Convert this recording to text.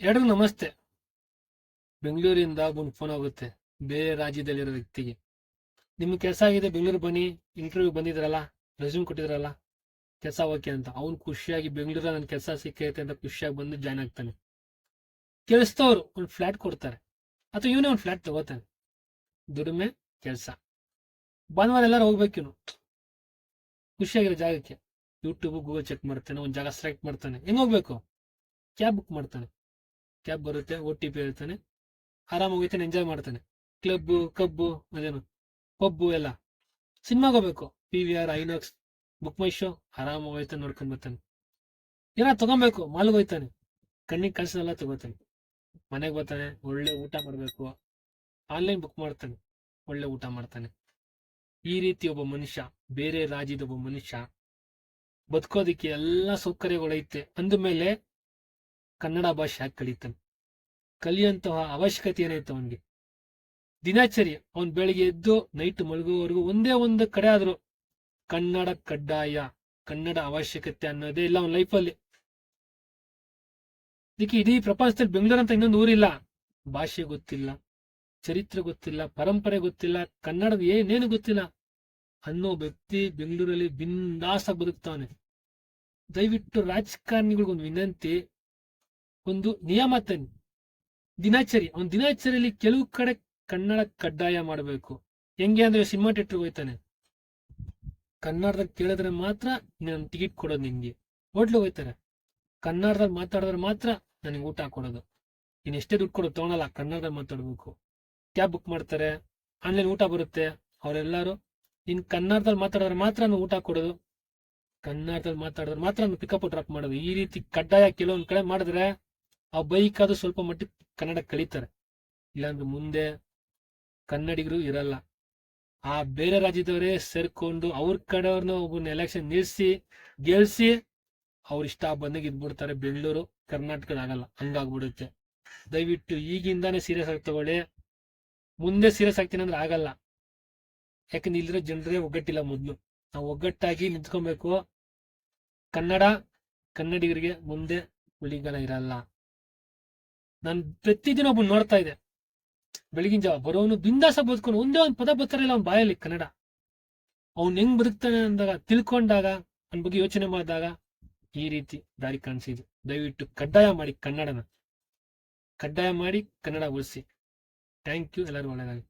ಎಲ್ರಿಗೂ ನಮಸ್ತೆ. ಬೆಂಗಳೂರಿಂದ ಒಂದು ಫೋನ್ ಆಗುತ್ತೆ ಬೇರೆ ರಾಜ್ಯದಲ್ಲಿರೋ ವ್ಯಕ್ತಿಗೆ. ನಿಮ್ಗೆ ಕೆಲಸ ಆಗಿದೆ, ಬೆಂಗಳೂರು ಬನ್ನಿ, ಇಂಟರ್ವ್ಯೂ ಬಂದಿದ್ರಲ್ಲ, ರೆಸ್ಯೂಮ್ ಕೊಟ್ಟಿದ್ರಲ್ಲ, ಕೆಲಸ ಓಕೆ ಅಂತ. ಅವ್ನು ಖುಷಿಯಾಗಿ ಬೆಂಗಳೂರ ನನ್ನ ಕೆಲಸ ಸಿಕ್ಕೈತೆ ಅಂತ ಖುಷಿಯಾಗಿ ಬಂದು ಜಾಯ್ನ್ ಆಗ್ತಾನೆ. ಕೆಲಸದವ್ರು ಒಂದು ಫ್ಲಾಟ್ ಕೊಡ್ತಾರೆ, ಅಥವಾ ಇವನೇ ಒಂದು ಫ್ಲಾಟ್ ತಗೋತಾನೆ. ದುಡಿಮೆ, ಕೆಲಸ, ಭಾನುವಾರ ಎಲ್ಲರೂ ಹೋಗ್ಬೇಕು. ಇವನು ಖುಷಿಯಾಗಿರೋ ಜಾಗಕ್ಕೆ ಯೂಟ್ಯೂಬ್ ಗೂಗಲ್ ಚೆಕ್ ಮಾಡ್ತಾನೆ, ಒಂದು ಜಾಗ ಸೆಲೆಕ್ಟ್ ಮಾಡ್ತಾನೆ. ಹೆಂಗ್ ಹೋಗ್ಬೇಕು? ಕ್ಯಾಬ್ ಬುಕ್ ಮಾಡ್ತಾನೆ. ಕ್ಯಾಬ್ ಬರುತ್ತೆ, OTP ಹೇಳ್ತಾನೆ, ಆರಾಮಾಗಿ ಹೋಗ್ತಾನೆ, ಎಂಜಾಯ್ ಮಾಡ್ತಾನೆ. ಕ್ಲಬ್, ಕಬ್ಬು, ಅದೇನು ಪಬ್ಬು ಎಲ್ಲ. ಸಿನಿಮಾಗೆ ಹೋಗ್ಬೇಕು, PVR, ಐನಾಕ್ಸ್, ಬುಕ್ ಮೈ ಶೋ, ಆರಾಮಾಗಿ ಹೋಯ್ತಾನೆ, ನೋಡ್ಕೊಂಡ್ ಬರ್ತಾನೆ. ಏನೋ ತಗೊಬೇಕು, ಮಾಲ್ಗೆ ಹೋಯ್ತಾನೆ, ಕಣ್ಣಿಗೆ ಕಳ್ಸನೆಲ್ಲ ತಗೋತಾನೆ. ಮನೆಗೆ ಬರ್ತಾನೆ, ಒಳ್ಳೆ ಊಟ ಮಾಡಬೇಕು, ಆನ್ಲೈನ್ ಬುಕ್ ಮಾಡ್ತಾನೆ, ಒಳ್ಳೆ ಊಟ ಮಾಡ್ತಾನೆ. ಈ ರೀತಿ ಒಬ್ಬ ಮನುಷ್ಯ, ಬೇರೆ ರಾಜ್ಯದ ಒಬ್ಬ ಮನುಷ್ಯ ಬದುಕೋದಿಕ್ಕೆ ಎಲ್ಲ ಸೌಕರ್ಯಗಳೈತೆ ಅಂದಮೇಲೆ ಕನ್ನಡ ಭಾಷೆ ಯಾಕೆ ಕಲಿತಾನೆ? ಕಲಿಯುವಂತಹ ಅವಶ್ಯಕತೆ ಏನೈತೆ ಅವನಿಗೆ? ದಿನಾಚರಿ ಅವನ್ ಬೆಳಿಗ್ಗೆ ಎದ್ದು ನೈಟ್ ಮಲಗುವವರೆಗೂ ಒಂದೇ ಒಂದು ಕಡೆ ಆದ್ರೂ ಕನ್ನಡ ಕಡ್ಡಾಯ, ಕನ್ನಡ ಅವಶ್ಯಕತೆ ಅನ್ನೋದೇ ಇಲ್ಲ ಅವನ ಲೈಫಲ್ಲಿ. ಇದಕ್ಕೆ ಇಡೀ ಪ್ರಪಂಚದಲ್ಲಿ ಬೆಂಗಳೂರು ಅಂತ ಇನ್ನೊಂದು ಊರಿಲ್ಲ. ಭಾಷೆ ಗೊತ್ತಿಲ್ಲ, ಚರಿತ್ರೆ ಗೊತ್ತಿಲ್ಲ, ಪರಂಪರೆ ಗೊತ್ತಿಲ್ಲ, ಕನ್ನಡದ ಏನೇನು ಗೊತ್ತಿಲ್ಲ ಅನ್ನೋ ವ್ಯಕ್ತಿ ಬೆಂಗಳೂರಲ್ಲಿ ಬಿಂದಾಸಾಗಿ ಬದುಕ್ತಾನೆ. ದಯವಿಟ್ಟು ರಾಜಕಾರಣಿಗಳಿಗೊಂದು ವಿನಂತಿ, ಒಂದು ನಿಯಮ ತನ್ನಿ. ದಿನಾಚರಿ, ಅವನ ದಿನಾಚರಿಯಲ್ಲಿ ಕೆಲವು ಕಡೆ ಕನ್ನಡ ಕಡ್ಡಾಯ ಮಾಡಬೇಕು. ಹೆಂಗೆ ಅಂದ್ರೆ ಸಿನಿಮಾ ಥಿಯೇಟರ್ ಹೋಯ್ತಾನೆ, ಕನ್ನಡದಲ್ಲಿ ಕೇಳಿದ್ರೆ ಮಾತ್ರ ನಾನು ಟಿಕೆಟ್ ಕೊಡೋದು. ನಿನ್ಗೆ ಹೋಟ್ಲು ಹೋಯ್ತಾರೆ, ಕನ್ನಡದಲ್ಲಿ ಮಾತಾಡಿದ್ರೆ ಮಾತ್ರ ನನಗೆ ಊಟ ಕೊಡೋದು. ಇನ್ನು ಎಷ್ಟೇ ದುಡ್ಡು ಕೊಡೋದು ತಗೊಳಲ್ಲ, ಕನ್ನಡದಲ್ಲಿ ಮಾತಾಡ್ಬೇಕು. ಕ್ಯಾಬ್ ಬುಕ್ ಮಾಡ್ತಾರೆ, ಆನ್ಲೈನ್ ಊಟ ಬರುತ್ತೆ, ಅವರೆಲ್ಲರೂ ಇನ್ ಕನ್ನಡದಲ್ಲಿ ಮಾತಾಡಿದ್ರೆ ಮಾತ್ರ ನಾನು ಊಟ ಕೊಡೋದು, ಕನ್ನಡದಲ್ಲಿ ಮಾತಾಡಿದ್ರೆ ಮಾತ್ರ ನಾನು ಪಿಕಪ್ ಡ್ರಾಪ್ ಮಾಡೋದು. ಈ ರೀತಿ ಕಡ್ಡಾಯ ಕೆಲವೊಂದ್ ಕಡೆ ಮಾಡಿದ್ರೆ ಆ ಬೈಕ್ ಅದು ಸ್ವಲ್ಪ ಮಟ್ಟಿಗೆ ಕನ್ನಡ ಕಲಿತಾರೆ. ಇಲ್ಲಾಂದ್ರೆ ಮುಂದೆ ಕನ್ನಡಿಗರು ಇರಲ್ಲ. ಆ ಬೇರೆ ರಾಜ್ಯದವರೇ ಸೇರ್ಕೊಂಡು ಅವ್ರ ಕಡೆಯವ್ರನ್ನ ಒಬ್ಬನ ಎಲೆಕ್ಷನ್ ನಿಲ್ಸಿ ಗೆಲ್ಸಿ ಅವ್ರ ಇಷ್ಟ ಬಂದಾಗ ಇದ್ಬಿಡ್ತಾರೆ. ಬೆಂಗಳೂರು ಕರ್ನಾಟಕದ ಆಗಲ್ಲ, ಹಂಗಾಗ್ಬಿಡುತ್ತೆ. ದಯವಿಟ್ಟು ಈಗಿಂದಾನೇ ಸೀರಿಯಸ್ ಆಗಿ ತಗೊಳ್ಳಿ. ಮುಂದೆ ಸೀರಿಯಸ್ ಆಗ್ತೀನಿ ಅಂದ್ರೆ ಆಗಲ್ಲ. ಯಾಕಂದ್ರೆ ಇಲ್ಲಿರೋ ಜನರೇ ಒಗ್ಗಟ್ಟಿಲ್ಲ. ಮೊದ್ಲು ನಾವು ಒಗ್ಗಟ್ಟಾಗಿ ನಿಂತ್ಕೊಬೇಕು. ಕನ್ನಡಿಗರಿಗೆ ಮುಂದೆ ಉಳಿಗಾಲ ಇರಲ್ಲ. ನಾನು ಪ್ರತಿದಿನ ಒಬ್ಬ ನೋಡ್ತಾ ಇದ್ದೆ, ಬೆಳಗಿನ ಜಾವ ಬರೋನು ಬಿಂದಾಸ ಬದುಕೊಂಡು ಒಂದೇ ಒಂದು ಪದ ಬರ್ತಾರಿಲ್ಲ ಅವ್ನ ಬಾಯಲ್ಲಿ ಕನ್ನಡ. ಅವ್ನ್ ಹೆಂಗ್ ಬದುಕ್ತಾನೆ ಅಂದಾಗ, ತಿಳ್ಕೊಂಡಾಗ, ಅವನ ಬಗ್ಗೆ ಯೋಚನೆ ಮಾಡಿದಾಗ ಈ ರೀತಿ ದಾರಿ ಕಾಣಿಸಿದ್ರು. ದಯವಿಟ್ಟು ಕಡ್ಡಾಯ ಮಾಡಿ, ಕನ್ನಡನ ಕಡ್ಡಾಯ ಮಾಡಿ, ಕನ್ನಡ ಉಳಿಸಿ. Thank you. ಎಲ್ಲರೂ ಒಳ್ಳೆಯದಾಗಿ.